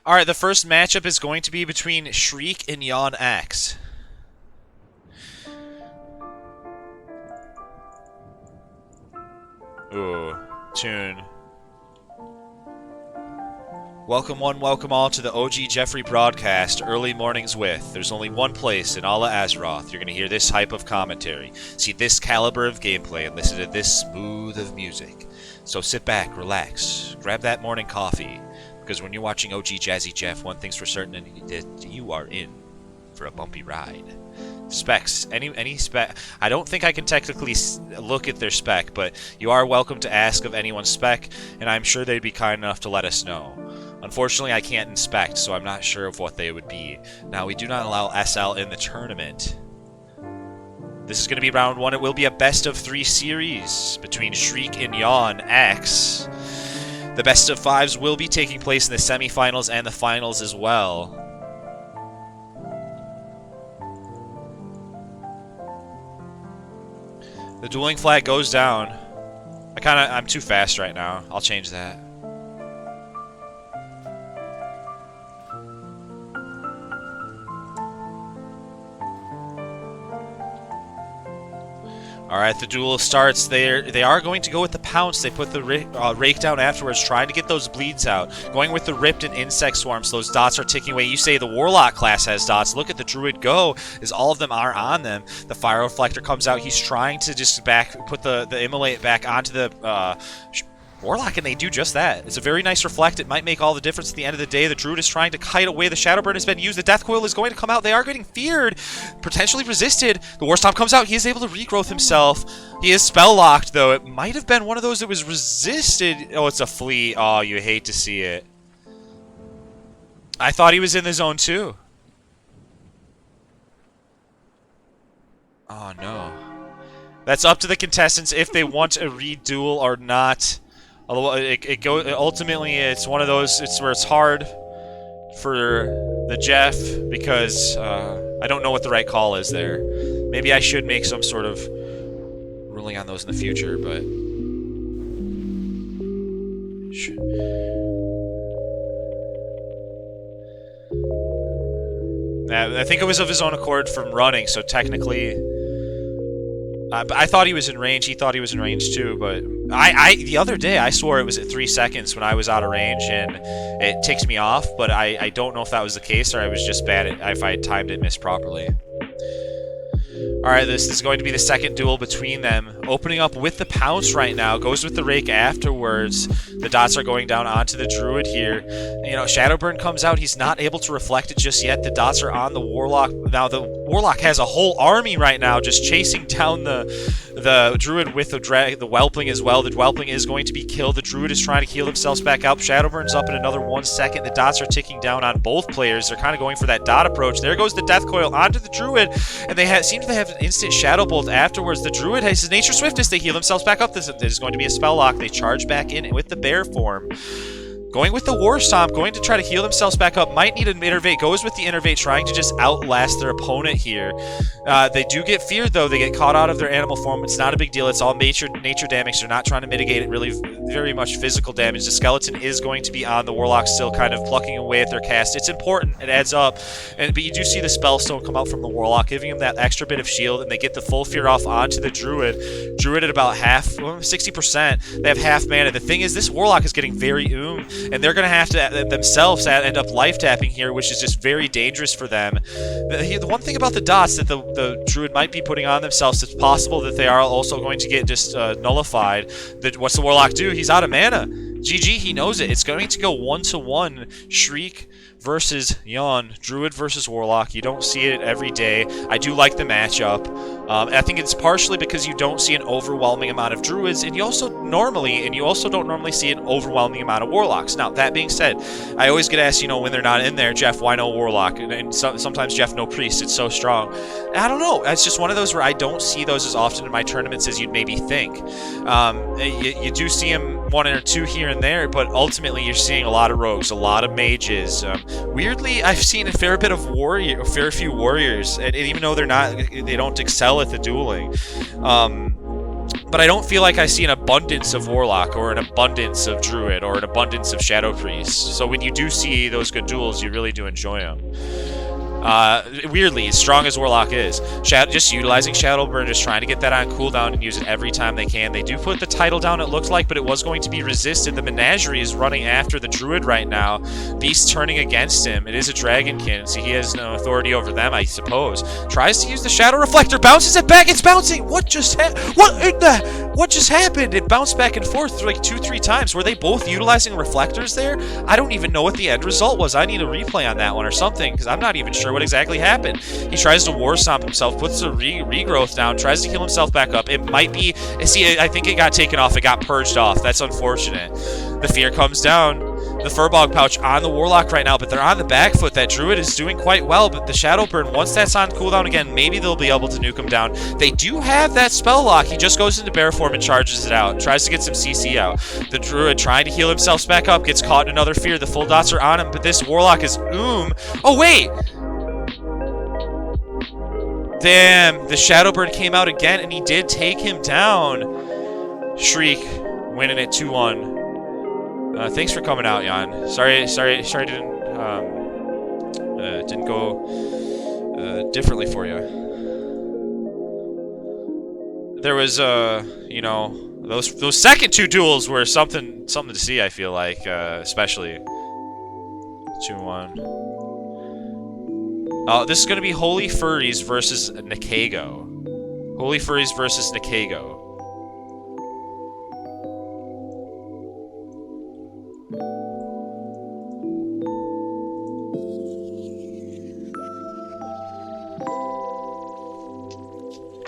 Alright, the first matchup is going to be between Shriek and Yon Axe. Ooh, tune. Welcome one, welcome all to the OG Jeffrey broadcast, Early Mornings With. There's only one place in all of Azeroth you're going to hear this hype of commentary, see this caliber of gameplay, and listen to this smooth of music. So sit back, relax, grab that morning coffee, because when you're watching OG Jazzy Jeff, one thing's for certain, and that you are in for a bumpy ride. Specs. Any spec. I don't think I can technically look at their spec, but you are welcome to ask of anyone's spec, and I'm sure they'd be kind enough to let us know. Unfortunately, I can't inspect, so I'm not sure of what they would be. Now, we do not allow SL in the tournament. This is going to be round one. It will be a best-of-3 series between Shriek and Yon Axe. The best-of-5s will be taking place in the semifinals and the finals as well. The dueling flag goes down. I'm too fast right now. I'll change that. Alright, the duel starts. They are going to go with the pounce. They put the rake down afterwards, trying to get those bleeds out. Going with the ripped and insect swarms. Those dots are ticking away. You say the warlock class has dots. Look at the druid go, as all of them are on them. The fire reflector comes out. He's trying to just put the immolate back onto the warlock, and they do just that. It's a very nice reflect. It might make all the difference at the end of the day. The druid is trying to kite away. The shadow burn has been used. The death coil is going to come out. They are getting feared, potentially resisted. The war stomp comes out. He is able to regrowth himself. He is spell locked, though. It might have been one of those that was resisted. Oh, it's a flea. Oh, you hate to see it. I thought he was in the zone too. Oh no. That's up to the contestants if they want a reduel or not. Although ultimately, it's one of those. It's where it's hard for the Jeff because I don't know what the right call is there. Maybe I should make some sort of ruling on those in the future, but I think it was of his own accord from running. So technically. I thought he was in range. He thought he was in range too, but the other day I swore it was at 3 seconds when I was out of range, and it ticks me off. But I don't know if that was the case or I was just bad if I had timed it misproperly. All right, this is going to be the second duel between them. Opening up with the pounce right now, goes with the rake afterwards. The dots are going down onto the druid here. You know, Shadowburn comes out. He's not able to reflect it just yet. The dots are on the warlock. Now the warlock has a whole army right now just chasing down the druid with the whelpling as well. The whelpling is going to be killed. The druid is trying to heal themselves back up. Shadowburn's up in another 1 second. The dots are ticking down on both players. They're kind of going for that dot approach. There goes the death coil onto the druid, and they seem to have an instant shadow bolt afterwards. The druid has his nature swiftness. They heal themselves back up. This is going to be a spell lock. They charge back in with the bear form. Going with the War Stomp, going to try to heal themselves back up. Might need an Innervate. Goes with the Innervate, trying to just outlast their opponent here. They do get feared, though. They get caught out of their animal form. It's not a big deal. It's all nature damage. They're not trying to mitigate it. Really, very much physical damage. The skeleton is going to be on the Warlock, still kind of plucking away at their cast. It's important. It adds up. But you do see the Spellstone come out from the Warlock, giving him that extra bit of shield, and they get the full fear off onto the Druid. Druid at about half, 60%. They have half mana. The thing is, this Warlock is getting very and they're going to have to themselves end up life tapping here, which is just very dangerous for them. The one thing about the dots that the Druid might be putting on themselves, it's possible that they are also going to get just nullified. What's the Warlock do? He's out of mana. GG, he knows it. It's going to go 1-to-1. Shriek versus Yon, Druid versus Warlock. You don't see it every day. I do like the matchup. I think it's partially because you don't see an overwhelming amount of Druids, and you also don't normally see an overwhelming amount of Warlocks. Now, that being said, I always get asked, when they're not in there, Jeff, why no Warlock? And sometimes, Jeff, no Priest. It's so strong. I don't know. It's just one of those where I don't see those as often in my tournaments as you'd maybe think. You do see them 1 or 2 here and there, but ultimately you're seeing a lot of rogues, a lot of mages. Weirdly, I've seen a fair few warriors, and even though they don't excel at the dueling. But I don't feel like I see an abundance of Warlock or an abundance of Druid or an abundance of Shadow Priest. So when you do see those good duels, you really do enjoy them. Weirdly, as strong as Warlock is, just utilizing Shadowburn, just trying to get that on cooldown and use it every time they can. They do put the title down, it looked like, but it was going to be resisted. The Menagerie is running after the Druid right now. Beast turning against him. It is a Dragonkin, so he has no authority over them, I suppose. Tries to use the Shadow Reflector, bounces it back, it's bouncing! What just happened? It bounced back and forth like 2-3 times. Were they both utilizing reflectors there? I don't even know what the end result was. I need a replay on that one or something, because I'm not even sure what exactly happened. He tries to War Stomp himself, puts the regrowth down, tries to heal himself back up. It might be... See, I think it got taken off. It got purged off. That's unfortunate. The fear comes down. The Furbog Pouch on the Warlock right now, but they're on the back foot. That Druid is doing quite well, but the Shadowburn, once that's on cooldown again, maybe they'll be able to nuke him down. They do have that spell lock. He just goes into bear form and charges it out. Tries to get some CC out. The Druid trying to heal himself back up, gets caught in another fear. The full dots are on him, but this Warlock is Oh, wait! Damn, the Shadowburn came out again, and he did take him down. Shriek winning it 2-1. Thanks for coming out, Yon. Sorry, didn't go differently for you. There was, you know, those second 2 duels were something to see. I feel like, especially 2-1. This is going to be Holy Furries versus Mckaygo. Holy Furries versus Mckaygo.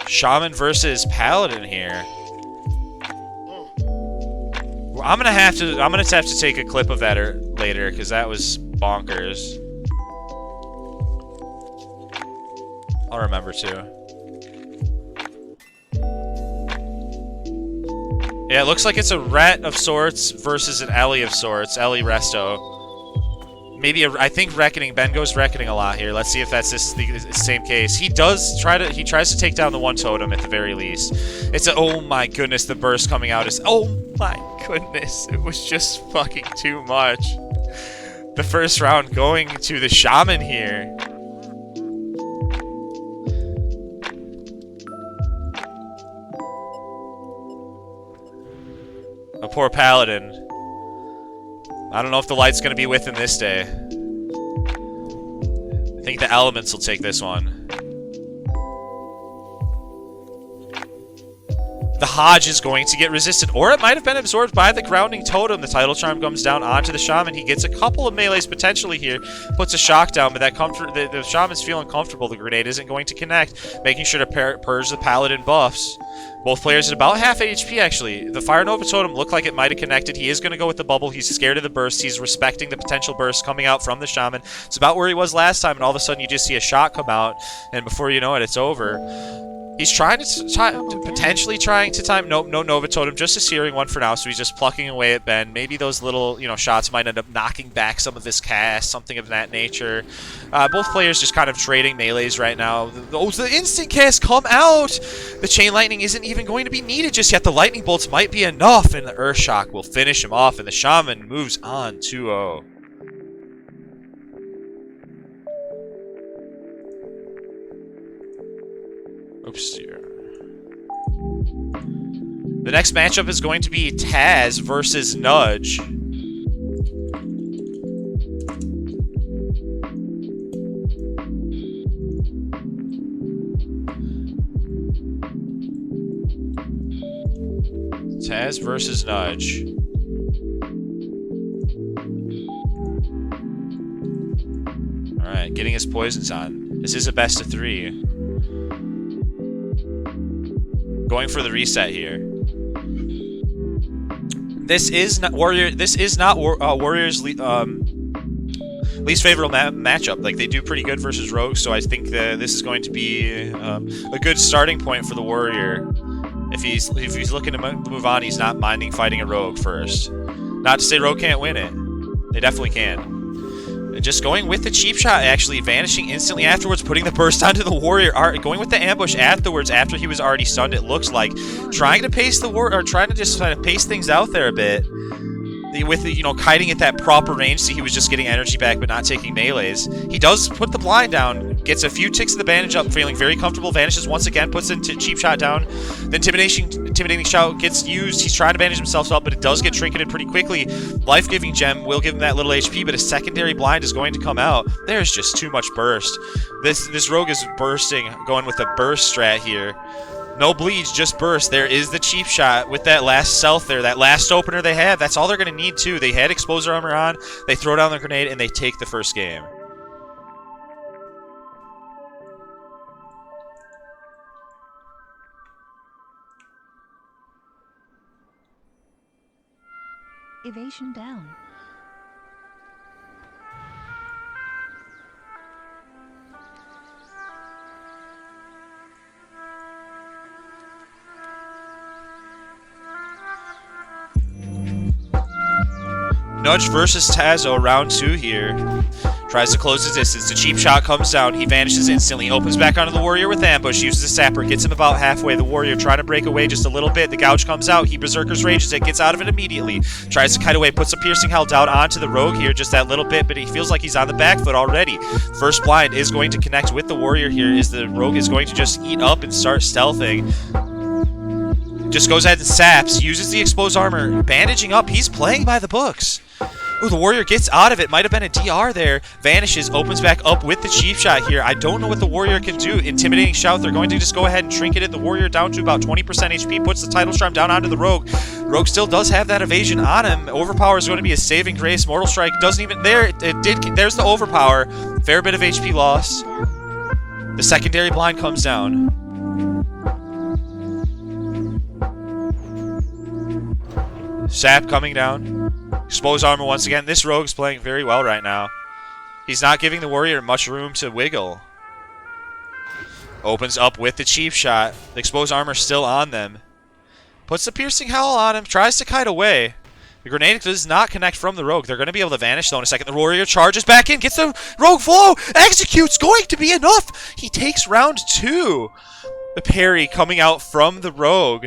Shaman versus Paladin here. I'm gonna have to take a clip of that later because that was bonkers. I'll remember to. Yeah, it looks like it's a Ret of sorts versus an Ellie of sorts. Ellie Resto. Maybe I think Reckoning. Ben goes Reckoning a lot here. Let's see if that's the same case. He tries to take down the one totem at the very least. It's oh my goodness, the burst coming out is oh my goodness. It was just fucking too much. The first round going to the Shaman here. A poor Paladin. I don't know if the light's going to be with him this day. I think the elements will take this one. The Hodge is going to get resisted, or it might have been absorbed by the grounding totem. The title charm comes down onto the Shaman. He gets a couple of melees potentially here, puts a shock down, but that the Shaman's feeling comfortable. The grenade isn't going to connect, making sure to purge the Paladin buffs. Both players at about half HP, actually. The Fire Nova Totem looked like it might have connected. He is going to go with the bubble. He's scared of the burst. He's respecting the potential burst coming out from the Shaman. It's about where he was last time, and all of a sudden you just see a shot come out, and before you know it, it's over. He's potentially trying to time. Nope, no Nova Totem, just a Searing one for now, so he's just plucking away at Ben. Maybe those little, shots might end up knocking back some of his cast, something of that nature. Both players just kind of trading melees right now. The instant cast come out! The Chain Lightning isn't even going to be needed just yet. The Lightning Bolts might be enough, and the Earth Shock will finish him off, and the Shaman moves on 2-0. Oops. The next matchup is going to be Taz versus Nudge. Taz versus Nudge. Alright, getting his poisons on. This is a best of 3. Going for the reset here. This is not Warriors' least favorable matchup. Like, they do pretty good versus Rogue, so I think this is going to be a good starting point for the Warrior. If he's looking to move on, he's not minding fighting a Rogue first. Not to say Rogue can't win it. They definitely can. Just going with the cheap shot, actually vanishing instantly afterwards, putting the burst onto the warrior, going with the ambush afterwards after he was already stunned, it looks like. Trying to pace the war, or trying to just kind of pace things out there a bit. With, you know, kiting at that proper range, so he was just getting energy back but not taking melees. He does put the blind down, gets a few ticks of the bandage up, feeling very comfortable, vanishes once again, puts into cheap shot down. The intimidating shout gets used. He's trying to bandage himself up, but it does get trinketed pretty quickly. Life-giving gem will give him that little HP, but a secondary blind is going to come out. There's just too much burst. This rogue is bursting, going with a burst strat here. No bleeds, just burst. There is the cheap shot with that last stealth there, that last opener they have. That's all they're going to need, too. They had exposure armor on, they throw down the grenade, and they take the first game. Evasion down. Nudge versus Tazo, round 2 here. Tries to close his distance. The cheap shot comes down. He vanishes instantly. Opens back onto the warrior with ambush. Uses a sapper. Gets him about halfway. The warrior trying to break away just a little bit. The gouge comes out. He berserkers rages it. Gets out of it immediately. Tries to kite away. Puts a piercing held out onto the rogue here just that little bit, but he feels like he's on the back foot already. First blind is going to connect with the warrior here, as the rogue is going to just eat up and start stealthing. Just goes ahead and saps. Uses the exposed armor. Bandaging up. He's playing by the books. Ooh, the warrior gets out of it. Might have been a DR there. Vanishes, opens back up with the cheap shot here. I don't know what the warrior can do. Intimidating shout. They're going to just go ahead and trinket it. The warrior down to about 20% HP. Puts the title charm down onto the rogue. Rogue still does have that evasion on him. Overpower is going to be a saving grace. Mortal Strike doesn't even... There, it did. There's the overpower. Fair bit of HP loss. The secondary blind comes down. Sap coming down. Exposed armor once again. This rogue's playing very well right now. He's not giving the warrior much room to wiggle. Opens up with the cheap shot. The exposed armor still on them. Puts the piercing howl on him. Tries to kite away. The grenade does not connect from the rogue. They're going to be able to vanish though in a second. The warrior charges back in. Gets the rogue flow. Executes. Going to be enough. He takes round 2. The parry coming out from the rogue.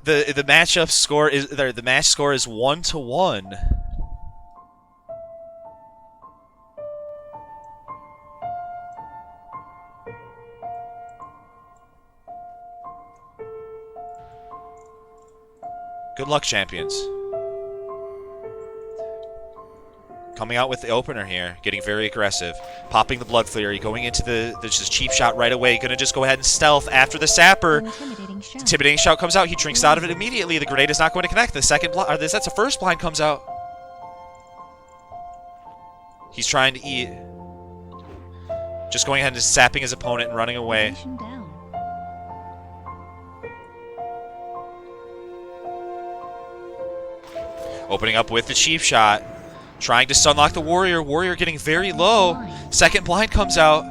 The matchup score is the match score is 1-1. Good luck, champions. Coming out with the opener here, getting very aggressive. Popping the Blood Fury, going into the just cheap shot right away. Gonna just go ahead and stealth after the sapper. Intimidating shout comes out. He drinks out of it immediately. The grenade is not going to connect. The second blind, that's the first blind comes out. He's trying to eat. Just going ahead and just sapping his opponent and running away. Opening up with the cheap shot. Trying to stunlock the warrior. Warrior getting very low. Second blind comes out.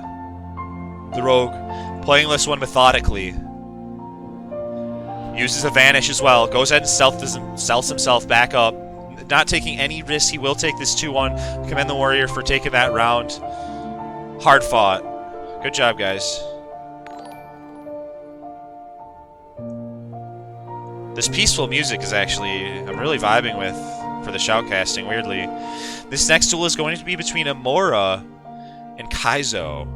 The rogue playing this one methodically. Uses a vanish as well. Goes ahead and stealths himself back up. Not taking any risks. He will take this 2-1. Commend the warrior for taking that round. Hard fought. Good job, guys. This peaceful music is actually, I'm really vibing with for the shoutcasting, weirdly. This next duel is going to be between Amaura and Kaizo.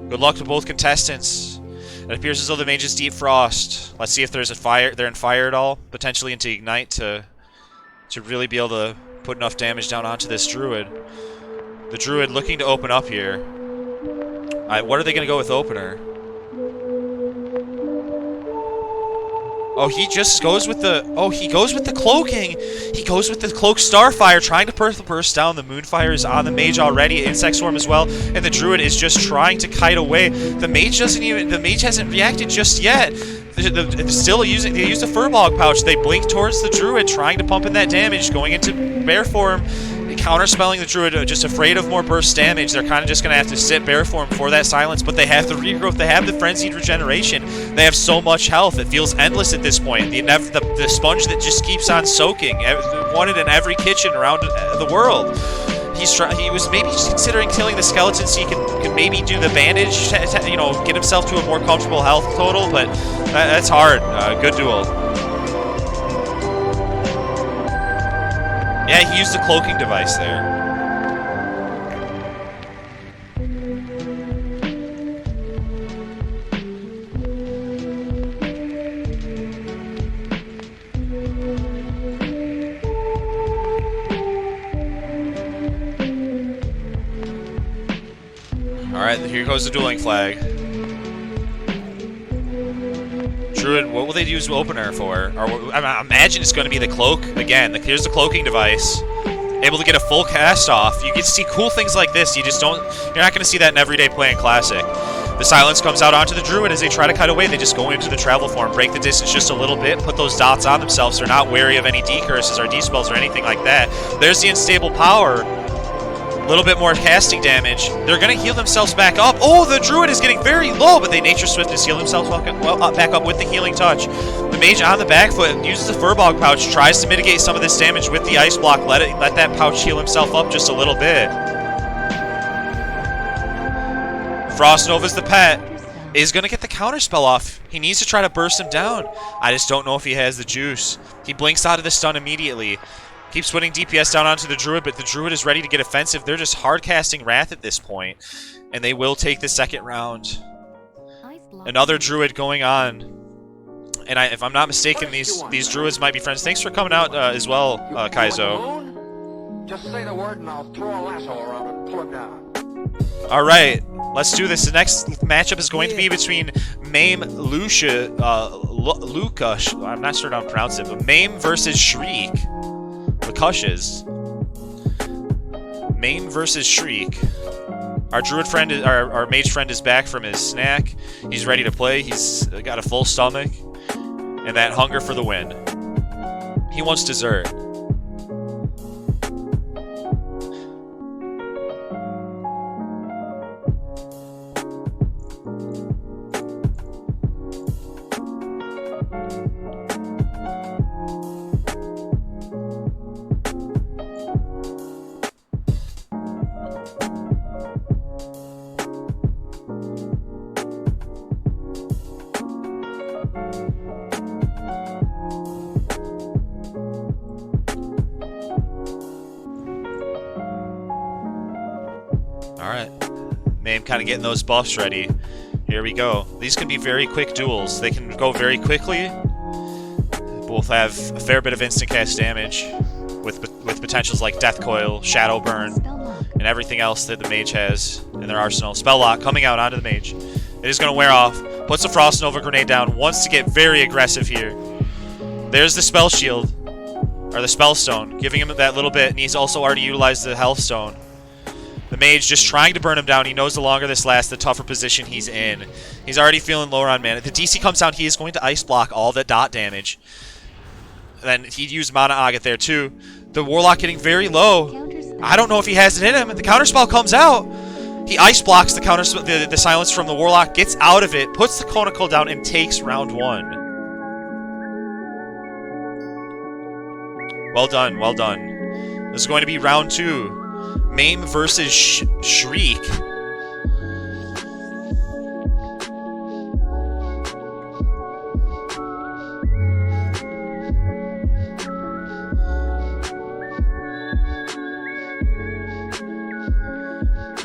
Good luck to both contestants. It appears as though the mage is Deep Frost. Let's see if there's a fire. They're in fire at all, potentially into Ignite to really be able to put enough damage down onto this druid. The druid looking to open up here. What are they going to go with opener? Oh, he just goes with the... Oh, he goes with the cloaking. He goes with the cloak starfire, trying to burst down. The moonfire is on the mage already. Insect swarm as well. And the druid is just trying to kite away. The mage doesn't even... The mage hasn't reacted just yet. They're still using... They use the furball pouch. They blink towards the druid, trying to pump in that damage, going into bear form. counterspelling the Druid, just afraid of more burst damage. They're kind of just going to have to sit bare form for that silence, but they have the regrowth, they have the frenzied regeneration, they have so much health. It feels endless at this point. The sponge that just keeps on soaking, wanted in every kitchen around the world. He was maybe just considering killing the skeleton so he can maybe do the bandage, you know, get himself to a more comfortable health total, but that's hard. Good duel. Yeah, he used the cloaking device there. Alright, here goes the dueling flag. Druid, what will they use opener for? Or I imagine it's going to be the cloak again. Here's the cloaking device. Able to get a full cast off. You get to see cool things like this. You're not going to see that in everyday play in Classic. The silence comes out onto the Druid as they try to cut away. They just go into the travel form, break the distance just a little bit, put those dots on themselves. They're not wary of any decurses or despells or anything like that. There's the unstable power. A little bit more casting damage. They're going to heal themselves back up. Oh, the Druid is getting very low, but they Nature Swift is heal themselves back up with the healing touch. The mage on the back foot uses the Furbog pouch, tries to mitigate some of this damage with the ice block. Let that pouch heal himself up just a little bit. Frost Nova's the pet. Is going to get the counterspell off. He needs to try to burst him down. I just don't know if he has the juice. He blinks out of the stun immediately. Keeps putting DPS down onto the Druid, but the Druid is ready to get offensive. They're just hard casting Wrath at this point, and they will take the second round. Another Druid going on, and if I'm not mistaken, these Druids might be friends. Thanks for coming out as well, Kaizo. Just say the word and I'll throw a lasso around and pull him down. All right, let's do this. The next matchup is going to be between Maim, Luca. I'm not sure how to pronounce it, but Maim versus Shriek. The Kushes. Maim versus Shriek. Our druid friend, our mage friend is back from his snack. He's ready to play. He's got a full stomach and that hunger for the win. He wants dessert. Alright. Maim kind of getting those buffs ready. Here we go. These can be very quick duels. They can go very quickly. Both have a fair bit of instant cast damage with potentials like Death Coil, Shadow Burn, and everything else that the mage has in their arsenal. Spell Lock coming out onto the mage. It is going to wear off. Puts the Frost Nova grenade down. Wants to get very aggressive here. There's the Spell Shield. Or the Spell Stone. Giving him that little bit. And he's also already utilized the Health Stone. The mage just trying to burn him down. He knows the longer this lasts, the tougher position he's in. He's already feeling lower on mana. The DC comes down. He is going to ice block all the dot damage. And then he'd use Mana Agate there too. The Warlock getting very low. I don't know if he has it in him. The counterspell comes out. He ice blocks the silence from the Warlock, gets out of it, puts the Conical down, and takes round one. Well done, well done. This is going to be round two. Maim versus Shriek.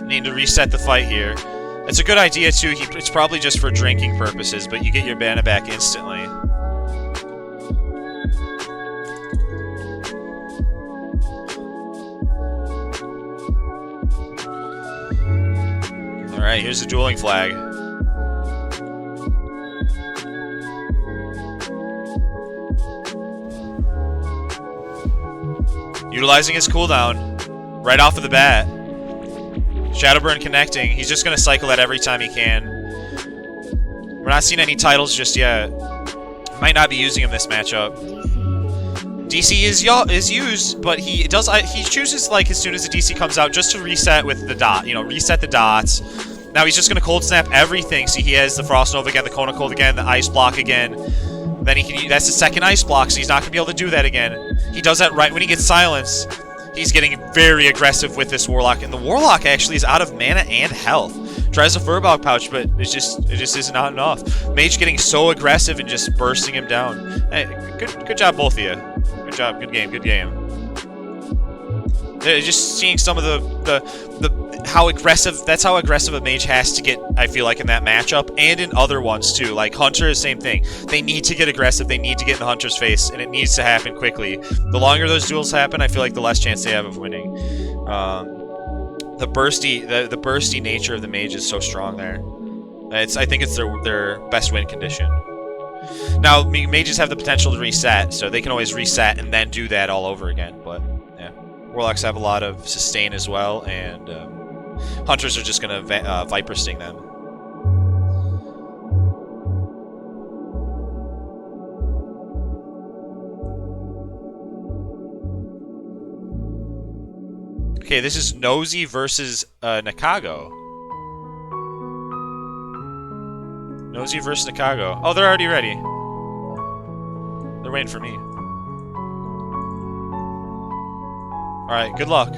Need to reset the fight here. It's a good idea too. It's probably just for drinking purposes, but you get your mana back instantly. Alright, here's the dueling flag. Utilizing his cooldown right off of the bat. Shadowburn connecting. He's just going to cycle that every time he can. We're not seeing any titles just yet. Might not be using him this matchup. DC is used, but he chooses like as soon as the DC comes out just to reset with the dot. You know, reset the dots. Now he's just gonna cold snap everything. See, he has the Frost Nova again, the Kona Cold again, the Ice Block again. Then he can. That's the second Ice Block, so he's not gonna be able to do that again. He does that right when he gets Silence. He's getting very aggressive with this Warlock, and the Warlock actually is out of mana and health. Tries a Furbog Pouch, but it just is not enough. Mage getting so aggressive and just bursting him down. Hey, good job, both of you. Good job, good game, good game. Just seeing some of the how aggressive. That's how aggressive a mage has to get. I feel like in that matchup and in other ones too. Like Hunter, same thing. They need to get aggressive. They need to get in the Hunter's face, and it needs to happen quickly. The longer those duels happen, I feel like the less chance they have of winning. The bursty nature of the mage is so strong there. I think it's their best win condition. Now mages have the potential to reset, so they can always reset and then do that all over again. But yeah, Warlocks have a lot of sustain as well, and Hunters are just gonna Viper Sting them. Okay, this is Nozy versus Mckaygo. Nozy versus Mckaygo. Oh, they're already ready. They're waiting for me. Alright, good luck.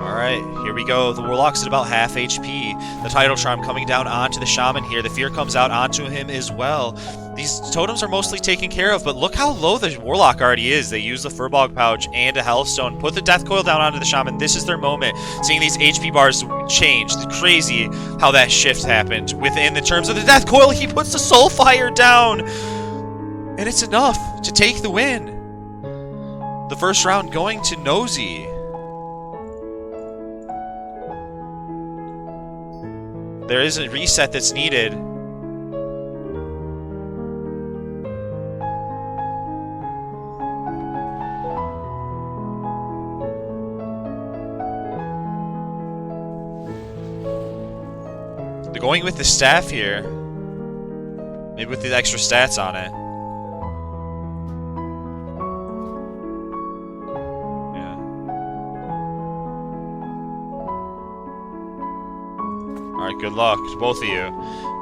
Alright, here we go. The Warlock's at about half HP. The Tidal Charm coming down onto the Shaman here. The Fear comes out onto him as well. These totems are mostly taken care of, but look how low the Warlock already is. They use the Furbog Pouch and a Hellstone. Put the Death Coil down onto the Shaman. This is their moment. Seeing these HP bars change. It's crazy how that shift happened. Within the terms of the Death Coil, he puts the Soulfire down! And it's enough to take the win. The first round going to Nozy. There is a reset that's needed. They're going with the staff here. Maybe with the extra stats on it. Alright, good luck to both of you.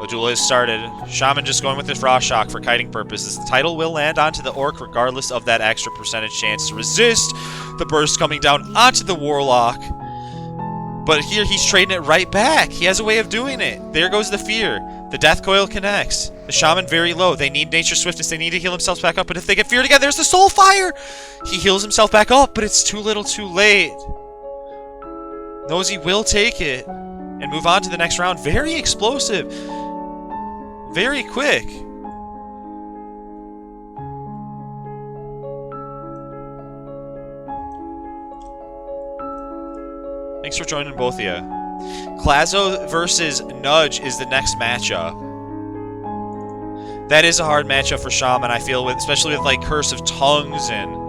The duel is started. Shaman just going with his Frost Shock for kiting purposes. The title will land onto the Orc regardless of that extra percentage chance to resist the burst coming down onto the Warlock. But here he's trading it right back. He has a way of doing it. There goes the Fear. The Death Coil connects. The Shaman very low. They need Nature Swiftness. They need to heal themselves back up. But if they get Fear together, there's the Soulfire! He heals himself back up, but it's too little too late. Nozy will take it and move on to the next round. Very explosive. Very quick. Thanks for joining both of you. Kaizo versus Nudge is the next matchup. That is a hard matchup for Shaman, I feel, especially with like Curse of Tongues and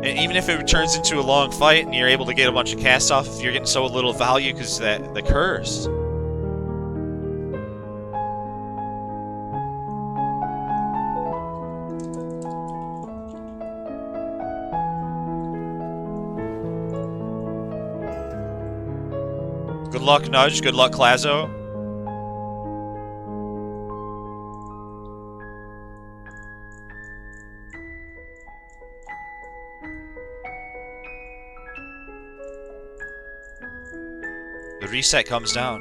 even if it turns into a long fight and you're able to get a bunch of cast off, if you're getting so little value because the curse. Good luck, Nudge. Good luck, Kaizo. The reset comes down.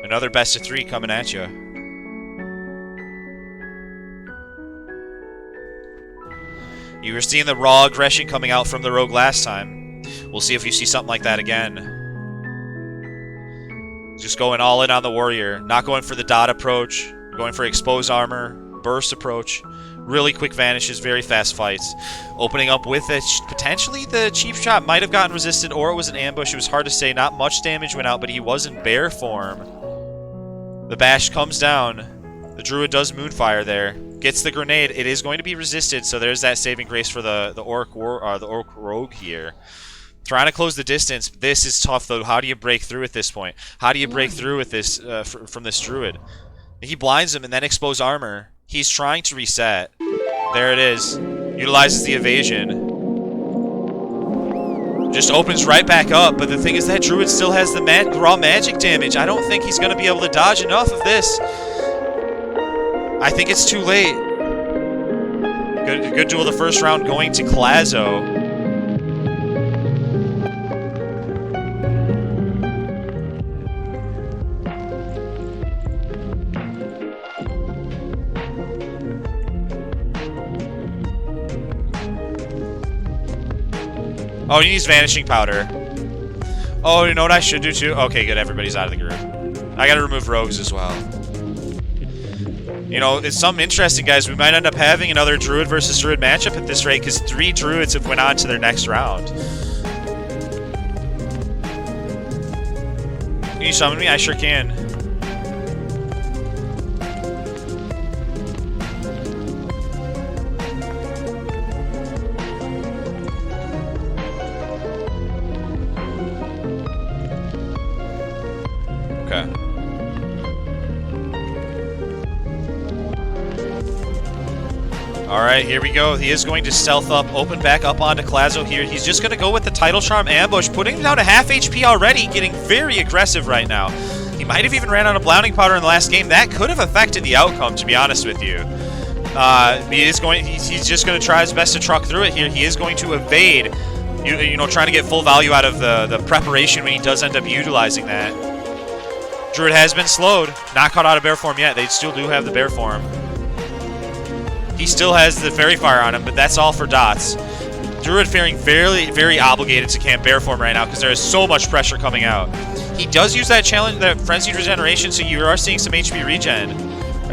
Another best of 3 coming at you. You were seeing the raw aggression coming out from the rogue last time. We'll see if you see something like that again. Just going all in on the warrior. Not going for the dot approach. Going for exposed armor. Burst approach. Really quick vanishes, very fast fights. Opening up with it. Potentially the cheap shot might have gotten resisted or it was an ambush. It was hard to say. Not much damage went out, but he was in bear form. The bash comes down. The druid does moonfire there. Gets the grenade. It is going to be resisted, so there's that saving grace for the orc rogue here. Trying to close the distance. This is tough though. How do you break through at this point? How do you break through with this from this druid? He blinds him and then expose armor. He's trying to reset. There it is. Utilizes the evasion. Just opens right back up, but the thing is that Druid still has the raw magic damage. I don't think he's going to be able to dodge enough of this. I think it's too late. Good duel the first round going to Kaizo. Oh, he needs Vanishing Powder. Oh, you know what I should do too? Okay, good. Everybody's out of the group. I gotta remove rogues as well. You know, it's something interesting, guys. We might end up having another Druid versus Druid matchup at this rate because 3 Druids have went on to their next round. Can you summon me? I sure can. Okay. Alright, here we go. He is going to stealth up, open back up onto Kaizo here. He's just going to go with the Title Charm Ambush, putting him down to half HP already, getting very aggressive right now. He might have even ran out of Blinding Powder in the last game. That could have affected the outcome, to be honest with you. He's just going to try his best to truck through it here. He is going to evade, you know, trying to get full value out of the preparation when he does end up utilizing that. Druid has been slowed. Not caught out of bear form yet. They still do have the bear form. He still has the Fairy Fire on him, but that's all for dots. Druid faring very obligated to camp bear form right now because there is so much pressure coming out. He does use that challenge, that Frenzied Regeneration, so you are seeing some HP regen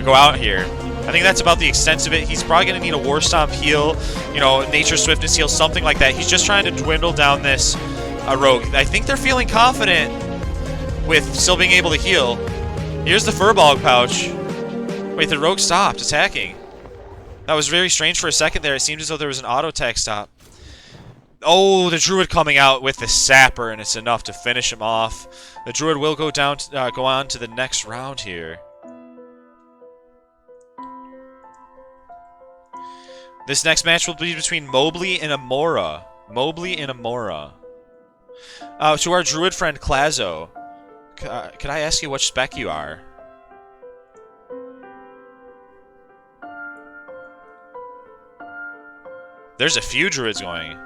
go out here. I think that's about the extent of it. He's probably going to need a War Stomp heal, you know, Nature Swiftness heal, something like that. He's just trying to dwindle down this rogue. I think they're feeling confident with still being able to heal. Here's the Furball pouch. Wait, the rogue stopped attacking. That was very strange for a second there. It seemed as though there was an auto attack stop. Oh, the Druid coming out with the Sapper, and it's enough to finish him off. The Druid will go down, go on to the next round here. This next match will be between Mobley and Amaura. Mobley and Amaura. To our Druid friend Kaizo. Could I ask you which spec you are? There's a few Druids going.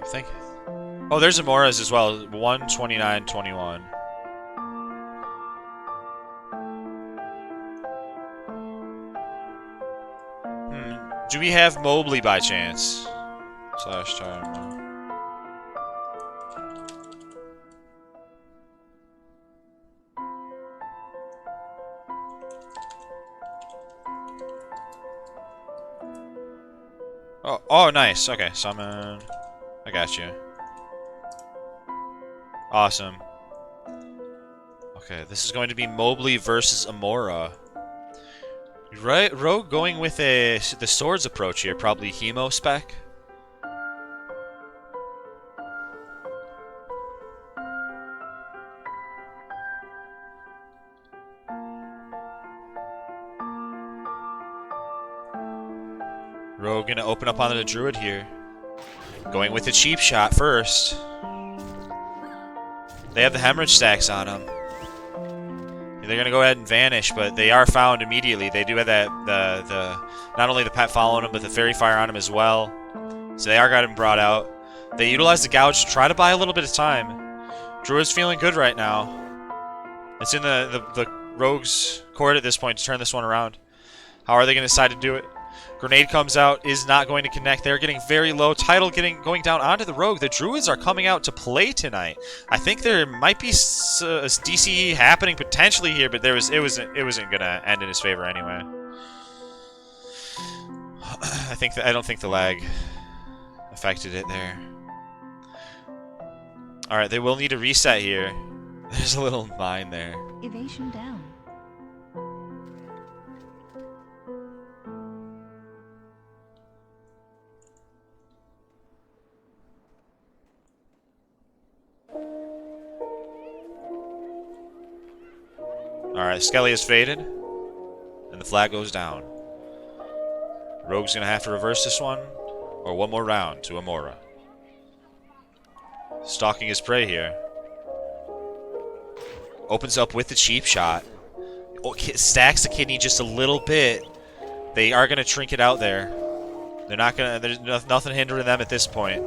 Thank you. Oh, there's Amaura's as well. 129.21. Do we have Mobley by chance? Slash time. Oh, nice. Okay, summon. I got you. Awesome. Okay, this is going to be Mobley versus Amaura. Right, Rogue going with the swords approach here, probably Hemo spec. Rogue gonna open up onto the Druid here. Going with the cheap shot first. They have the hemorrhage stacks on them. They're gonna go ahead and vanish, but they are found immediately. They do have that not only the pet following them, but the Fairy Fire on them as well. So they are getting brought out. They utilize the gouge to try to buy a little bit of time. Druid's feeling good right now. It's in the Rogue's court at this point to turn this one around. How are they gonna decide to do it? Grenade comes out, is not going to connect. They're getting very low. Tidal going down onto the Rogue. The Druids are coming out to play tonight. I think there might be a DCE happening potentially here, but it wasn't gonna end in his favor anyway. I don't think the lag affected it there. All right, they will need a reset here. There's a little mine there. Evasion down. Alright, Skelly has faded. And the flag goes down. Rogue's gonna have to reverse this one. Or one more round to Amaura. Stalking his prey here. Opens up with the cheap shot. Stacks the kidney just a little bit. They are gonna trinket out there. They're not gonna. There's nothing hindering them at this point.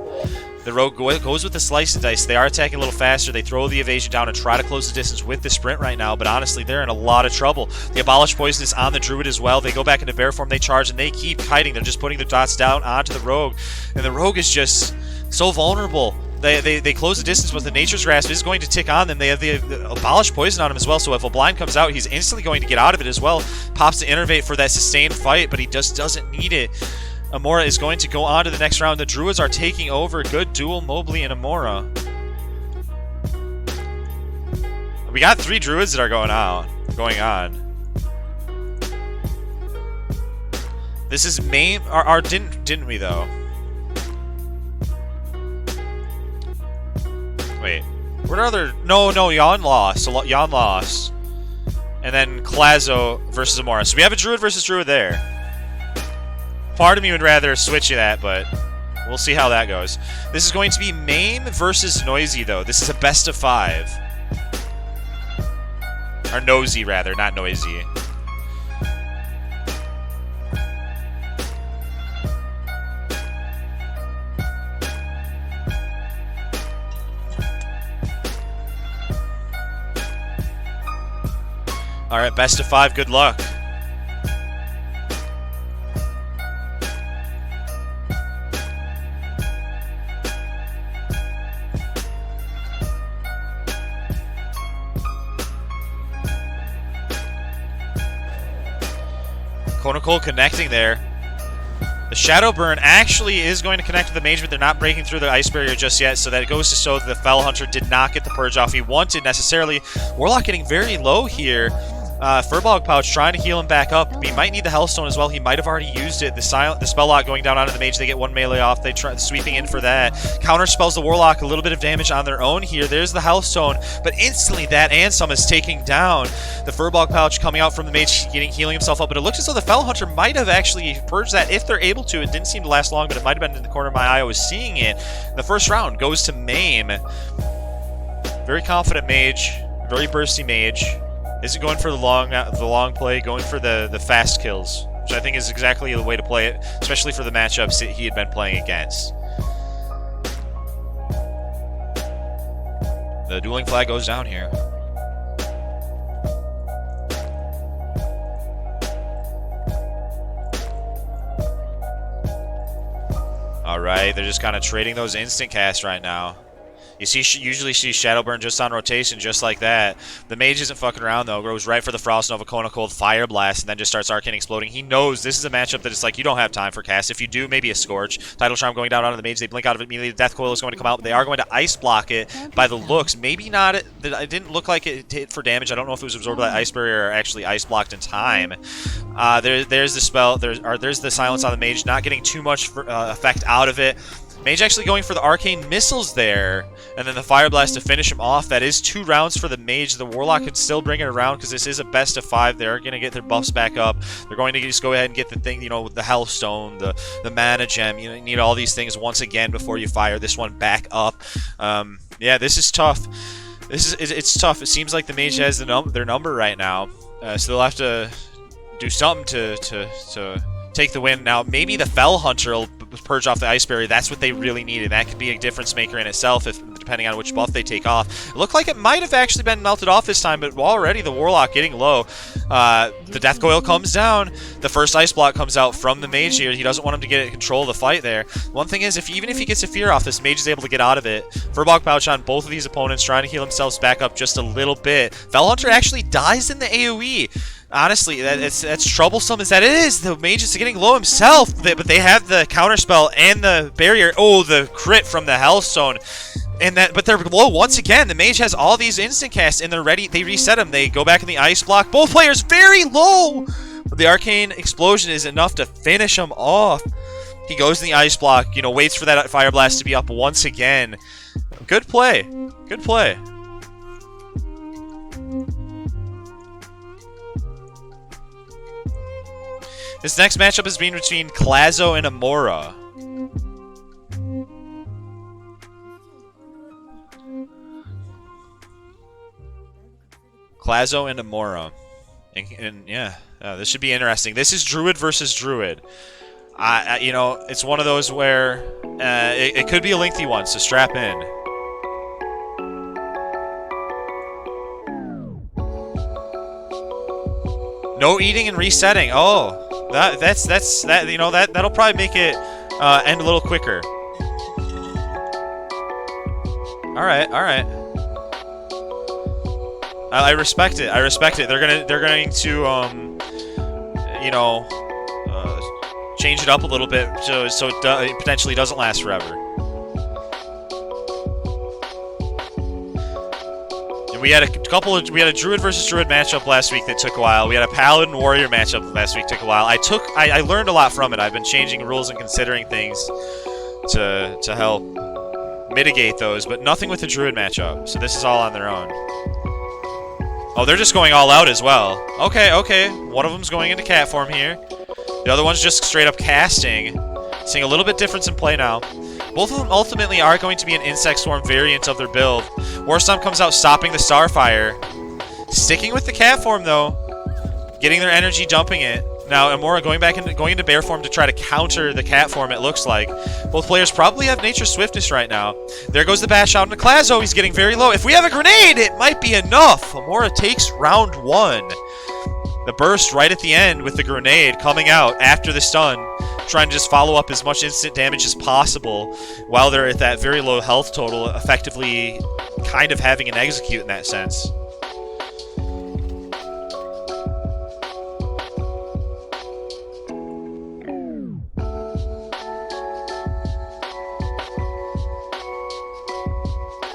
The rogue goes with the slice and dice. They are attacking a little faster. They throw the evasion down and try to close the distance with the sprint right now. But honestly, they're in a lot of trouble. The abolish poison is on the druid as well. They go back into bear form. They charge and they keep kiting. They're just putting the dots down onto the rogue, and the rogue is just so vulnerable. They close the distance, but the Nature's Grasp is going to tick on them. They have the abolish poison on him as well, so if a blind comes out, he's instantly going to get out of it as well. Pops the innervate for that sustained fight, but he just doesn't need it. Amaura is going to go on to the next round. The Druids are taking over. Good duel, Mobley and Amaura. We got 3 Druids that are going on. This is Maim. Didn't we though? Wait. What are other? No. Yon lost. So Yon lost. And then Kaizo versus Amaura. So we have a Druid versus Druid there. Part of me would rather switch that, but we'll see how that goes. This is going to be Maim versus Nozy, though. This is a best of 5. Or Nozy, rather, not Noisy. Alright, best of 5, good luck. Conical connecting there. The Shadow Burn actually is going to connect to the mage, but they're not breaking through the ice barrier just yet, so that it goes to show that the Fell Hunter did not get the purge off he wanted necessarily. Warlock getting very low here. Furbog Pouch trying to heal him back up. He might need the Hellstone as well. He might have already used it. The spell lock going down onto the mage. They get 1 melee off. They try sweeping in for that. Counter spells the Warlock. A little bit of damage on their own here. There's the Hellstone, but instantly that and some is taking down. The Furbog Pouch coming out from the mage, healing himself up. But it looks as though the Fell Hunter might have actually purged that if they're able to. It didn't seem to last long, but it might have been in the corner of my eye. I was seeing it. The first round goes to Maim. Very confident mage. Very bursty mage. Isn't going for the long play, going for the fast kills, which I think is exactly the way to play it, especially for the matchups that he had been playing against. The dueling flag goes down here. Alright, they're just kind of trading those instant casts right now. You usually see Shadowburn just on rotation, just like that. The mage isn't fucking around, though. Goes right for the Frost Nova, Kona Cold, Fire Blast, and then just starts Arcane Exploding. He knows this is a matchup that it's like, you don't have time for cast. If you do, maybe a Scorch. Tidal Charm going down onto the mage. They blink out of it immediately. The Death Coil is going to come out, but they are going to Ice Block it by the looks. Maybe not. It didn't look like it hit for damage. I don't know if it was absorbed by Ice Barrier or actually Ice Blocked in time. There's the spell. There's the Silence on the mage. Not getting too much effect out of it. Mage actually going for the Arcane Missiles there, and then the Fire Blast to finish him off. That is 2 rounds for the Mage. The Warlock could still bring it around because this is a best of 5. They're going to get their buffs back up. They're going to just go ahead and get the thing, you know, with the Hellstone, the Mana Gem. You need all these things once again before you fire this one back up. Yeah, this is tough. It's tough. It seems like the Mage has their number right now, so they'll have to do something to take the win. Now, maybe the Fell Hunter will purge off the Ice Barrier. That's what they really needed. That could be a difference maker in itself, depending on which buff they take off. It looked like it might have actually been melted off this time, but already the Warlock getting low. The Death Coil comes down. The first Ice Block comes out from the Mage here. He doesn't want him to get control of the fight there. One thing is, even if he gets a Fear off, this Mage is able to get out of it. Furbog Pouch on both of these opponents, trying to heal themselves back up just a little bit. Fell Hunter actually dies in the AoE. Honestly, that's troublesome as that is. The Mage is getting low himself, but they have the counterspell and the barrier. Oh, the crit from the Hellstone. But they're low once again. The Mage has all these instant casts, and they're ready. They reset them. They go back in the Ice Block. Both players very low. But the Arcane Explosion is enough to finish him off. He goes in the Ice Block, you know, waits for that Fire Blast to be up once again. Good play. Good play. This next matchup is being between Kaizo and Amaura. Kaizo and Amaura. And yeah, this should be interesting. This is Druid versus Druid. You know, it's one of those where it could be a lengthy one, so strap in. No eating and resetting. Oh, that you know that'll probably make it end a little quicker. All right. I respect it. I respect it. They're going to you know, change it up a little bit so it potentially doesn't last forever. And we had a Druid versus Druid matchup last week that took a while. We had a Paladin Warrior matchup last week, took a while. I learned a lot from it. I've been changing rules and considering things to help mitigate those, but nothing with the Druid matchup. So this is all on their own. Oh, they're just going all out as well. Okay. One of them's going into cat form here. The other one's just straight up casting. Seeing a little bit difference in play now. Both of them ultimately are going to be an insect swarm variant of their build. Warstomp comes out stopping the Starfire. Sticking with the cat form though. Getting their energy, dumping it. Now Amaura going into bear form to try to counter the cat form, it looks like. Both players probably have nature swiftness right now. There goes the bash out into Kaizo. He's getting very low. If we have a grenade, it might be enough. Amaura takes round 1. The burst right at the end with the grenade coming out after the stun, trying to just follow up as much instant damage as possible while they're at that very low health total, effectively kind of having an execute in that sense.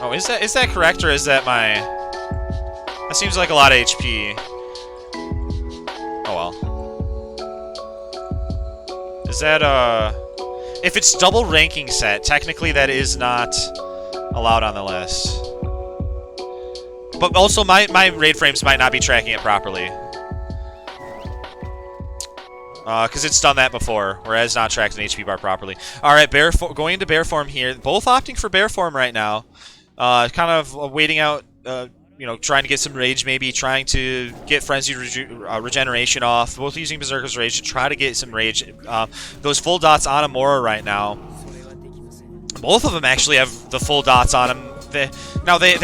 Oh, is that correct, or is that my... That seems like a lot of HP. Oh well. Is that, if it's double ranking set, technically that is not allowed on the list. But also, my raid frames might not be tracking it properly. Because it's done that before, where it has not tracked an HP bar properly. Alright, going into bear form here. Both opting for bear form right now. Kind of waiting out, you know, trying to get some rage, maybe trying to get frenzied regeneration off. Both using Berserker's Rage to try to get some rage. Those full dots on Amaura right now. Both of them actually have the full dots on them. They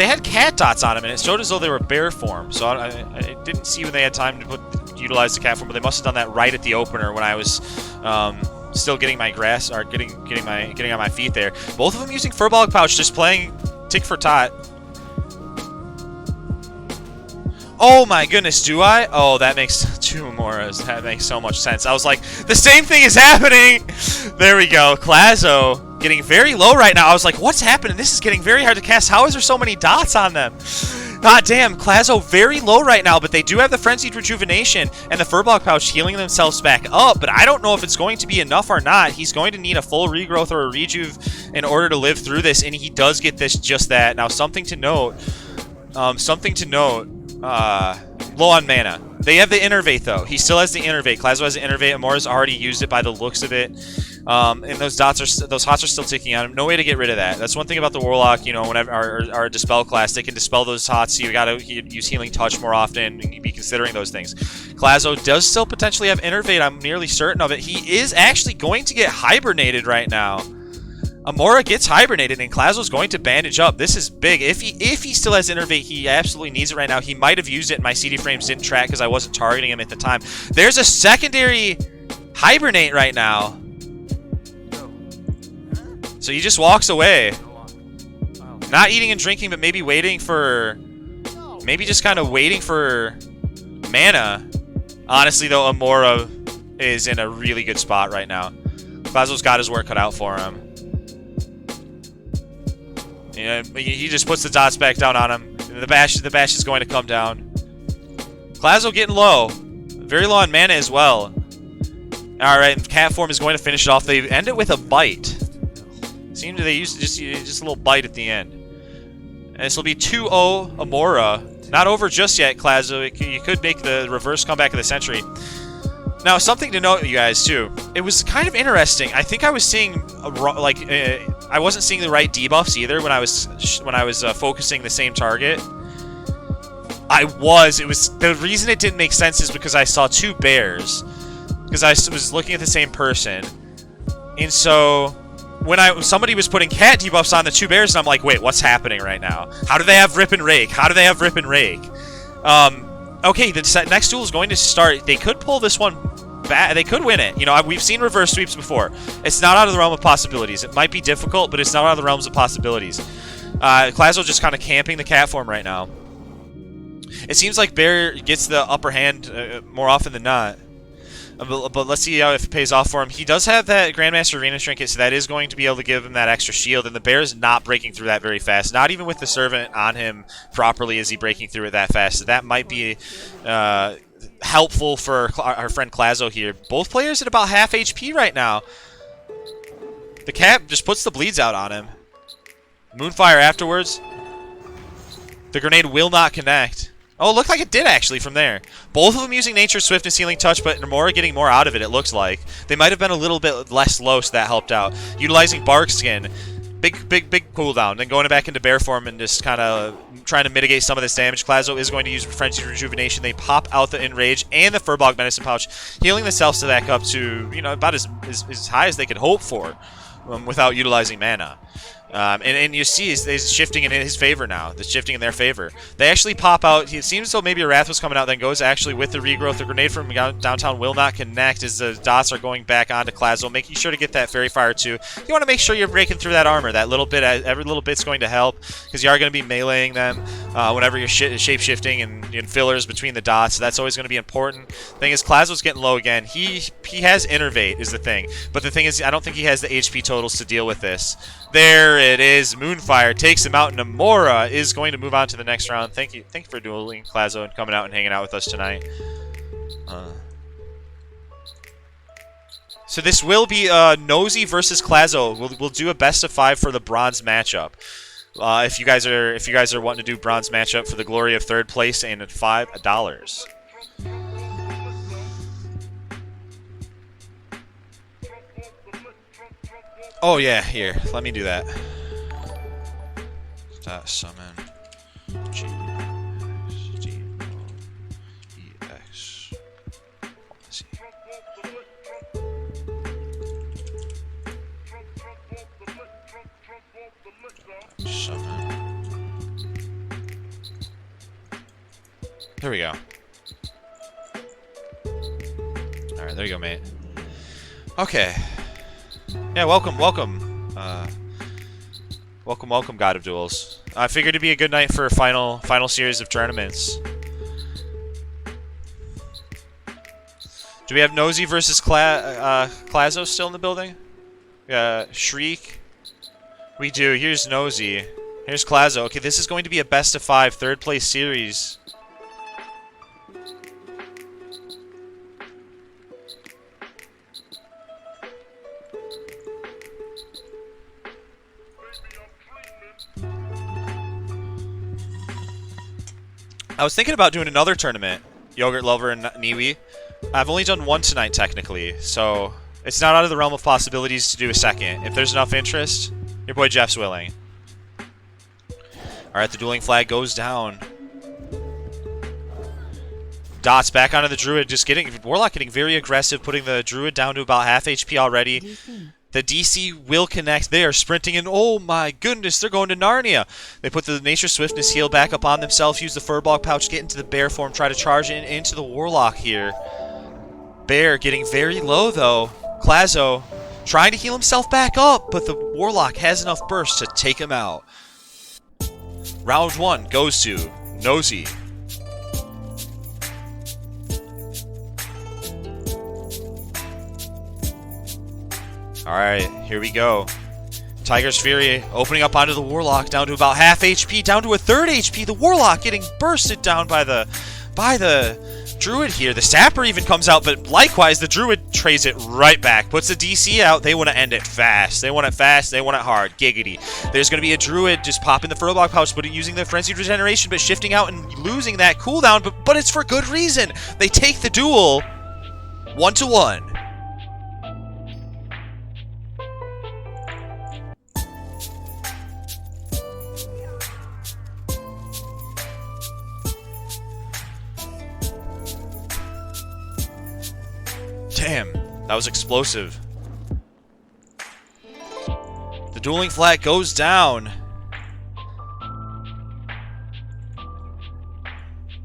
had cat dots on them, and it showed as though they were bear form. So I didn't see when they had time to utilize the cat form, but they must have done that right at the opener when I was still getting my grass or getting on my feet there. Both of them using Furball Pouch, just playing tick for tot. Oh my goodness, do I? Oh, that makes 2 Amauras. That makes so much sense. I was like, the same thing is happening! There we go. Kaizo getting very low right now. I was like, what's happening? This is getting very hard to cast. How is there so many dots on them? God damn, Kaizo very low right now, but they do have the Frenzied Rejuvenation and the Furball Pouch healing themselves back up, but I don't know if it's going to be enough or not. He's going to need a full regrowth or a rejuve in order to live through this, and he does get this just that. Now, something to note, low on mana. They have the Innervate, though. He still has the Innervate. Kaizo has the Innervate. Amaura's already used it by the looks of it. And those hots are still ticking on him. No way to get rid of that. That's one thing about the Warlock, you know, whenever our Dispel class, they can dispel those hots, so you gotta use Healing Touch more often and be considering those things. Kaizo does still potentially have Innervate, I'm nearly certain of it. He is actually going to get hibernated right now. Amaura gets hibernated, and Kaizo's going to bandage up. This is big. If he still has Innervate, he absolutely needs it right now. He might have used it, and my CD frames didn't track because I wasn't targeting him at the time. There's a secondary hibernate right now. So he just walks away. Not eating and drinking, but maybe waiting for... Maybe just kind of waiting for mana. Honestly, though, Amaura is in a really good spot right now. Kaizo's got his work cut out for him. Yeah, he just puts the dots back down on him. The bash is going to come down. Kaizo getting low. Very low on mana as well. Alright, cat form is going to finish it off. They end it with a bite. Seems they used just a little bite at the end. And this will be 2-0 Amaura. Not over just yet, Kaizo. You could make the reverse comeback of the century. Now, something to note, you guys, too. It was kind of interesting. I think I was seeing, I wasn't seeing the right debuffs either when I was focusing the same target. It was the reason it didn't make sense is because I saw two bears, because I was looking at the same person, and so when somebody was putting cat debuffs on the two bears, and I'm like, wait, what's happening right now? How do they have Rip and Rake? How do they have Rip and Rake? Okay, the next duel is going to start. They could pull this one back. They could win it. You know, we've seen reverse sweeps before. It's not out of the realm of possibilities. It might be difficult, but it's not out of the realms of possibilities. Kaizo just kind of camping the cat form right now. It seems like Bear gets the upper hand more often than not. But let's see if it pays off for him. He does have that Grandmaster Arena Trinket, so that is going to be able to give him that extra shield. And the Bear is not breaking through that very fast. Not even with the Servant on him properly is he breaking through it that fast. So that might be helpful for our friend Kaizo here. Both players at about half HP right now. The cat just puts the bleeds out on him. Moonfire afterwards. The grenade will not connect. Oh, it looked like it did, actually, from there. Both of them using Nature's Swiftness Healing Touch, but Amaura getting more out of it, it looks like. They might have been a little bit less low, so that helped out. Utilizing Bark Skin. Big cooldown. Then going back into bear form and just kind of trying to mitigate some of this damage. Kaizo is going to use Frenzied Rejuvenation. They pop out the Enrage and the Furbog Medicine Pouch, healing themselves to back up to, you know, about as high as they could hope for without utilizing mana. And you see he's shifting in his favor now. It's shifting in their favor. They actually pop out. It seems as though maybe a Wrath was coming out, then goes actually with the regrowth. The grenade from downtown will not connect as the dots are going back onto Kaizo, making sure to get that Fairy Fire too. You want to make sure you're breaking through that armor. That little bit, every little bit's going to help, because you are going to be meleeing them whenever you're shape-shifting and fillers between the dots. So that's always going to be important. Thing is, Kaizo's getting low again. He has Innervate is the thing, but the thing is, I don't think he has the HP totals to deal with this. There it is. Moonfire takes him out, and Amaura is going to move on to the next round. Thank you for dueling, Kaizo, and coming out and hanging out with us tonight. So this will be Nozy versus Kaizo. We'll do a best of 5 for the bronze matchup. If you guys are wanting to do bronze matchup for the glory of third place and at $5. Oh yeah, here. Let me do that. Dot summon G D O E X. Let's see. Summon. There we go. All right, there you go, mate. Okay. Yeah, welcome. Welcome, God of Duels. I figured it'd be a good night for a final series of tournaments. Do we have Nozy versus Kaizo still in the building? Shriek. We do. Here's Nozy. Here's Kaizo. Okay, this is going to be a best of 5 third place series. I was thinking about doing another tournament, Yogurt Lover and Niwi. I've only done one tonight, technically, so it's not out of the realm of possibilities to do a second. If there's enough interest, your boy Jeff's willing. Alright, the dueling flag goes down. Dots back onto the Druid, Warlock getting very aggressive, putting the Druid down to about half HP already. DC. The DC will connect. They are sprinting, and oh my goodness, they're going to Narnia. They put the Nature Swiftness heal back up on themselves, use the Furbog Pouch, get into the Bear form, try to charge into the Warlock here. Bear getting very low, though. Kaizo trying to heal himself back up, but the Warlock has enough burst to take him out. Round 1 goes to Nozy. Alright, here we go. Tiger's Fury opening up onto the Warlock, down to about half HP, down to a third HP. The Warlock getting bursted down by the Druid here. The Sapper even comes out, but likewise, the Druid trays it right back. Puts the DC out. They want to end it fast. They want it fast. They want it hard. Giggity. There's going to be a Druid just popping the Furbog Pouch, but using the Frenzied Regeneration, but shifting out and losing that cooldown, but it's for good reason. They take the duel. 1-1. Damn, that was explosive. The dueling flag goes down.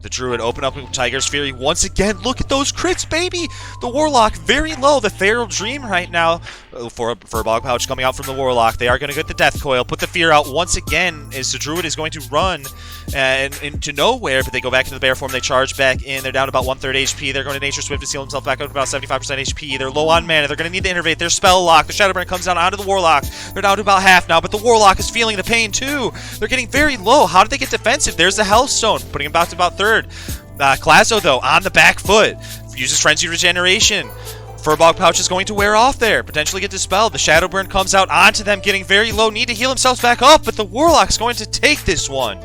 The Druid open up with Tiger's Fury once again. Look at those crits, baby! The Warlock very low. The Feral Dream right now for a Bog Pouch coming out from the Warlock. They are going to get the Death Coil, put the Fear out once again as the Druid is going to run into nowhere, but they go back into the bear form. They charge back in. They're down to about 1/3 HP. They're going to Nature Swift to heal himself back up to about 75% HP. They're low on mana. They're going to need to innervate. They're Spell Lock. The Shadowburn comes down onto the Warlock. They're down to about half now, but the Warlock is feeling the pain too. They're getting very low. How did they get defensive? There's the Hellstone, putting him back to about third. Kaizo, though, on the back foot, uses Frenzy Regeneration. Furbog Pouch is going to wear off there, potentially get dispelled. The Shadowburn comes out onto them, getting very low, need to heal themselves back up, but the Warlock's going to take this one.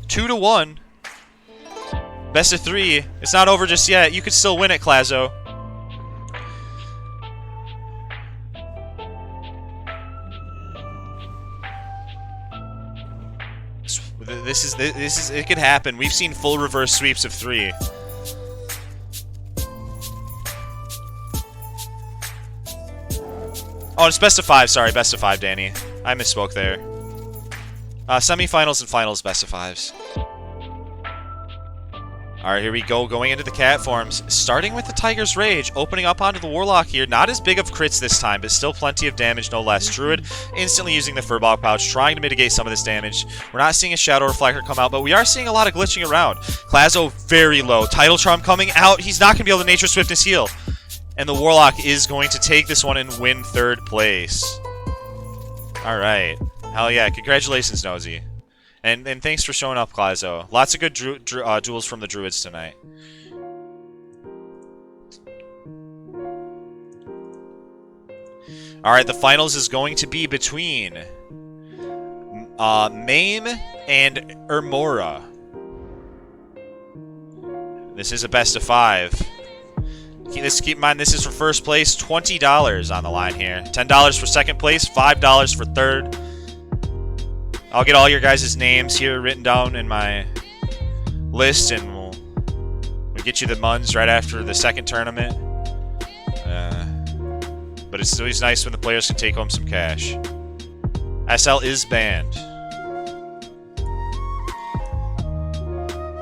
Two to 1. Best of 3. It's not over just yet. You could still win it, Kaizo. This is it could happen. We've seen full reverse sweeps of 3. Oh, it's best of 5. Sorry, best of 5, Danny. I misspoke there. Semifinals and finals, best of 5s. Alright, here we go, going into the cat forms. Starting with the Tiger's Rage, opening up onto the Warlock here. Not as big of crits this time, but still plenty of damage, no less. Druid instantly using the Furbog Pouch, trying to mitigate some of this damage. We're not seeing a Shadow Reflector come out, but we are seeing a lot of glitching around. Kaizo very low. Tidal Charm coming out. He's not going to be able to Nature Swiftness heal. And the Warlock is going to take this one and win 3rd place. Alright. Hell yeah. Congratulations, Nozy. And thanks for showing up, Kaizo. Lots of good duels from the Druids tonight. Alright, the finals is going to be between Maim and Amaura. This is a best of 5. Keep in mind, this is for first place. $20 on the line here. $10 for second place, $5 for third. I'll get all your guys' names here written down in my list, and we'll get you the muns right after the second tournament. But it's always nice when the players can take home some cash. SL is banned.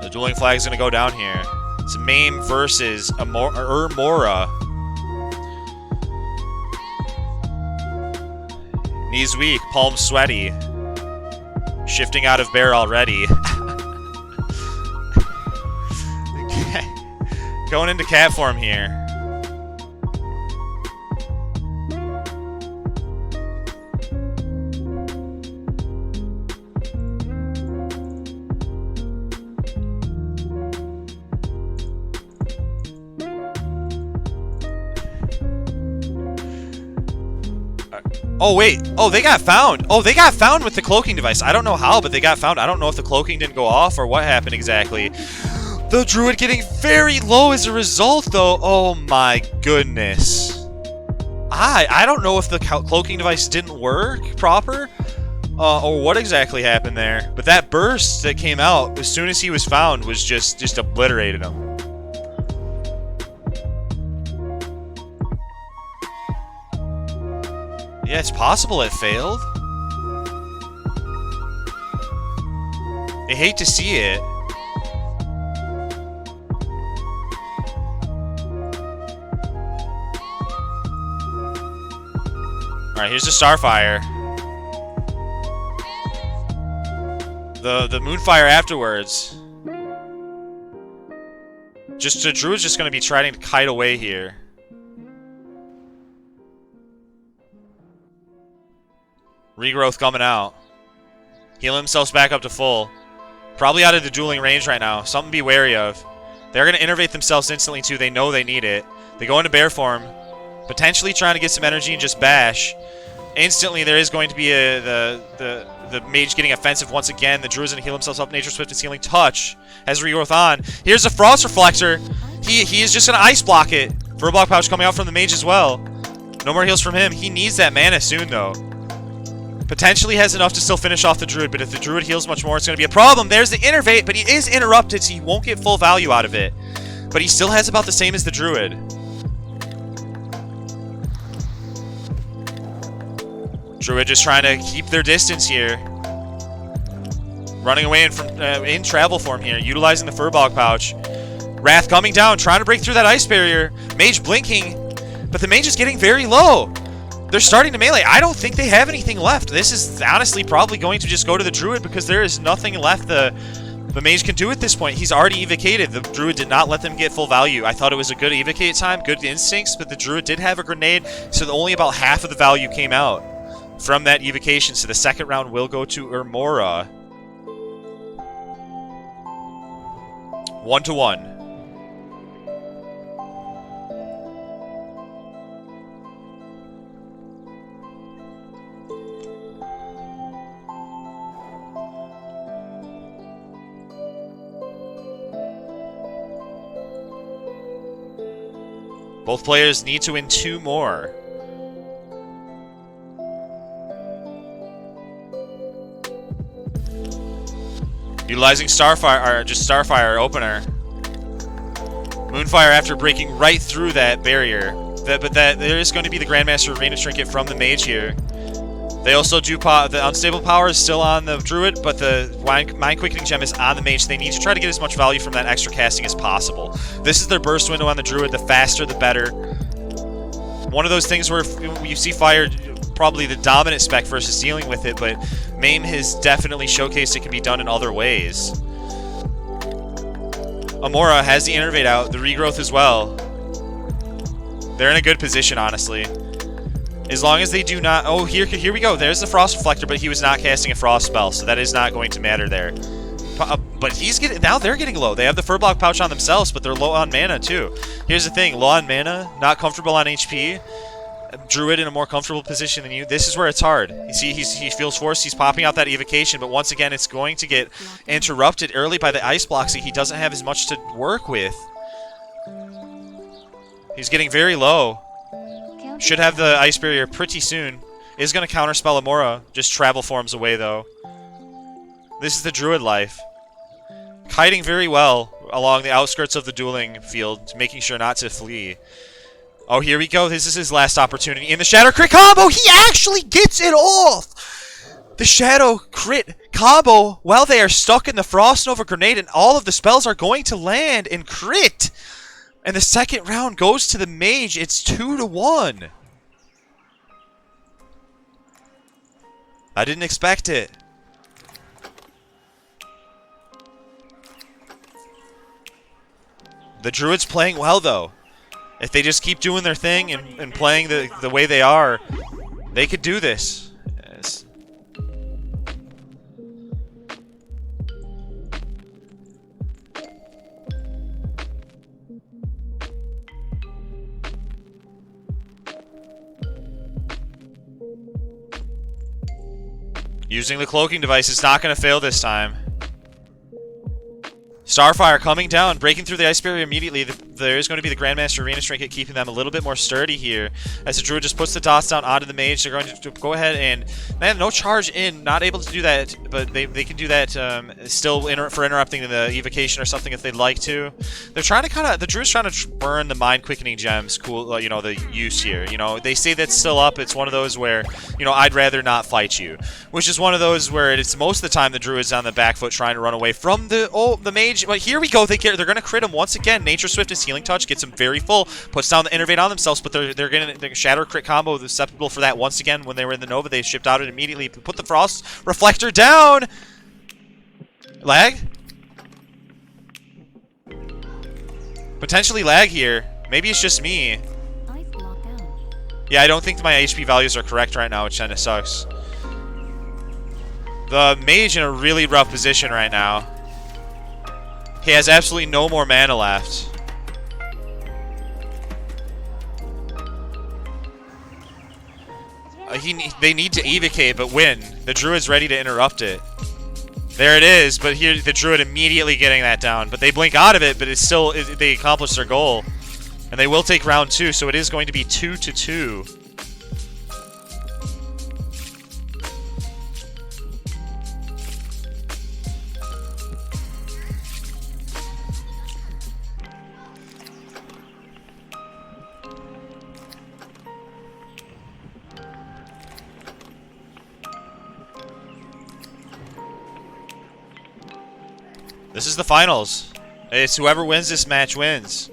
The dueling flag is going to go down here. It's Maim versus Amaura. Knees weak, palms sweaty. Shifting out of bear already. Okay. Going into cat form here. Oh, wait. Oh, they got found. Oh, they got found with the cloaking device. I don't know how, but they got found. I don't know if the cloaking didn't go off or what happened exactly. The Druid getting very low as a result, though. Oh, my goodness. I don't know if the cloaking device didn't work proper or what exactly happened there. But that burst that came out as soon as he was found was just obliterated him. Yeah, it's possible it failed. I hate to see it. Alright, here's the Starfire. The Moonfire afterwards. The Druid's just going to be trying to kite away here. Regrowth coming out. Heal themselves back up to full. Probably out of the dueling range right now. Something to be wary of. They're going to innervate themselves instantly too. They know they need it. They go into bear form. Potentially trying to get some energy and just bash. Instantly there is going to be the the mage getting offensive once again. The druid's gonna heal himself up. Nature Swift is healing touch. Has regrowth on. Here's a Frost Reflector. He is just gonna ice block it. Furbolg Pouch coming out from the mage as well. No more heals from him. He needs that mana soon though. Potentially has enough to still finish off the druid, but if the druid heals much more, it's gonna be a problem. There's the Innervate, but he is interrupted, so he won't get full value out of it. But he still has about the same as the druid. Druid just trying to keep their distance here. Running away in travel form here, utilizing the Furbolg Pouch. Wrath coming down, trying to break through that ice barrier. Mage blinking, but the mage is getting very low. They're starting to melee. I don't think they have anything left. This is honestly probably going to just go to the druid because there is nothing left the mage can do at this point. He's already evocated. The druid did not let them get full value. I thought it was a good evocate time, good instincts, but the druid did have a grenade, so only about half of the value came out from that evocation. So the second round will go to Amaura. 1-1. Both players need to win 2 more. Utilizing Starfire, or just Starfire opener. Moonfire after breaking right through that barrier. But there is going to be the Grandmaster Arena Trinket from the mage here. They also do the Unstable Power is still on the druid, but the Mind Quickening Gem is on the mage. They need to try to get as much value from that extra casting as possible. This is their burst window on the druid. The faster, the better. One of those things where you see fire, probably the dominant spec versus dealing with it, but Maim has definitely showcased it can be done in other ways. Amaura has the Innervate out, the regrowth as well. They're in a good position, honestly. As long as they do not... Oh, here we go. There's the Frost Reflector, but he was not casting a Frost spell, so that is not going to matter there. But he's getting... Now they're getting low. They have the Furbolg Pouch on themselves, but they're low on mana, too. Here's the thing. Low on mana, not comfortable on HP. Druid in a more comfortable position than you. This is where it's hard. You see, he feels forced. He's popping out that evocation, but once again, it's going to get interrupted early by the ice block, so he doesn't have as much to work with. He's getting very low. Should have the ice barrier pretty soon. Is going to counterspell Amaura. Just travel forms away, though. This is the druid life. Kiting very well along the outskirts of the dueling field, making sure not to flee. Oh, here we go. This is his last opportunity. In the Shadow Crit combo, he actually gets it off! The Shadow Crit combo while they are stuck in the Frost Nova Grenade, and all of the spells are going to land and crit! And the second round goes to the mage. It's 2-1. I didn't expect it. The druid's playing well, though. If they just keep doing their thing and playing the way they are, they could do this. Yes. Using the cloaking device is not going to fail this time. Starfire coming down, breaking through the ice barrier immediately. There is going to be the Grandmaster Arena Trinket keeping them a little bit more sturdy here. As the druid just puts the dots down onto the mage, they're going to go ahead and... Man, no charge in, not able to do that, but they can do that still for interrupting the evocation or something if they'd like to. They're trying to kind of... The druid's trying to burn the Mind Quickening Gems, cool, you know, the use here. You know, they say that's still up. It's one of those where, you know, I'd rather not fight you. Which is one of those where it's most of the time the druid's on the back foot trying to run away from the mage. But here we go. They're going to crit him once again. Nature Swift is Healing Touch, gets him very full, puts down the Innervate on themselves, but they're going to Shatter Crit combo susceptible for that once again. When they were in the Nova, they shipped out it immediately. Put the Frost Reflector down. Lag? Potentially lag here. Maybe it's just me. Yeah, I don't think my HP values are correct right now, which kind of sucks. The mage in a really rough position right now. He has absolutely no more mana left. they need to evocate, but when? The Druid's ready to interrupt it. There it is, but here the Druid immediately getting that down. But they blink out of it, but it's still, they accomplish their goal. And they will take round 2, so it is going to be 2-2. This is the finals. It's whoever wins this match wins.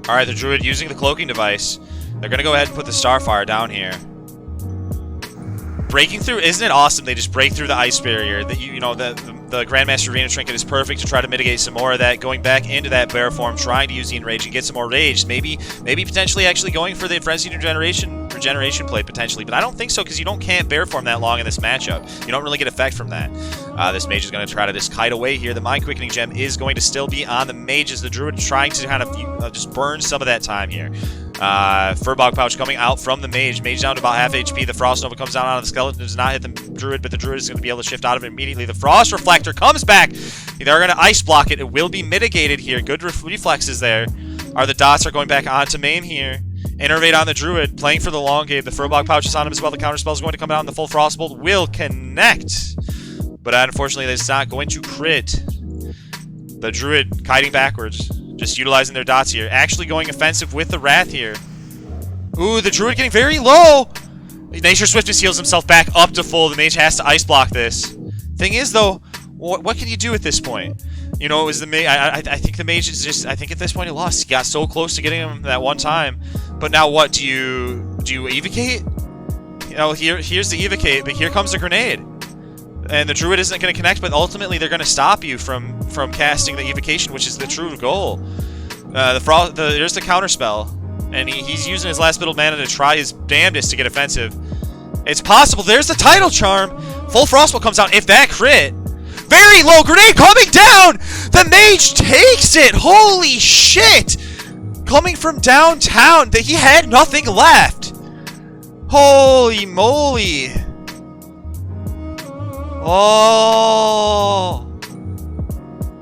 Alright, the Druid using the cloaking device. They're going to go ahead and put the Starfire down here. Breaking through, isn't it awesome? They just break through the ice barrier. That you know, the Grandmaster Arena Trinket is perfect to try to mitigate some more of that. Going back into that bear form, trying to use the Enrage and get some more rage. Maybe potentially actually going for the Frenzied Regeneration play, potentially. But I don't think so, because you can't bear form that long in this matchup. You don't really get effect from that. This mage is going to try to just kite away here. The Mind Quickening Gem is going to still be on the mages. The Druid trying to kind of just burn some of that time here. Furbog Pouch coming out from the mage. Mage down to about half HP. The Frost Nova comes down on the skeleton. Does not hit the Druid, but the Druid is going to be able to shift out of it immediately. The Frost Reflector comes back. They're going to ice block it. It will be mitigated here. Good reflexes there. The dots are going back onto Maim here. Innervate on the Druid, playing for the long game. The Furbog Pouch is on him as well. The counterspell is going to come down. The full Frostbolt will connect. But unfortunately, it's not going to crit. The Druid kiting backwards. Just utilizing their dots here. Actually going offensive with the Wrath here. Ooh, the Druid getting very low. Nature Swift just heals himself back up to full. The mage has to ice block this. Thing is, though, what can you do at this point? You know, it was the mage. I think the mage is just. I think at this point he lost. He got so close to getting him that one time. But now what? Do you evocate? You know, here's the evocate, but here comes the grenade. And the Druid isn't going to connect, but ultimately they're going to stop you from casting the evocation, which is the true goal. There's the counterspell. And he's using his last bit of mana to try his damnedest to get offensive. It's possible. There's the Tidal Charm. Full Frostbolt comes out. If that crit. Very low grenade coming down. The mage takes it. Holy shit. Coming from downtown. He had nothing left. Holy moly. Oh.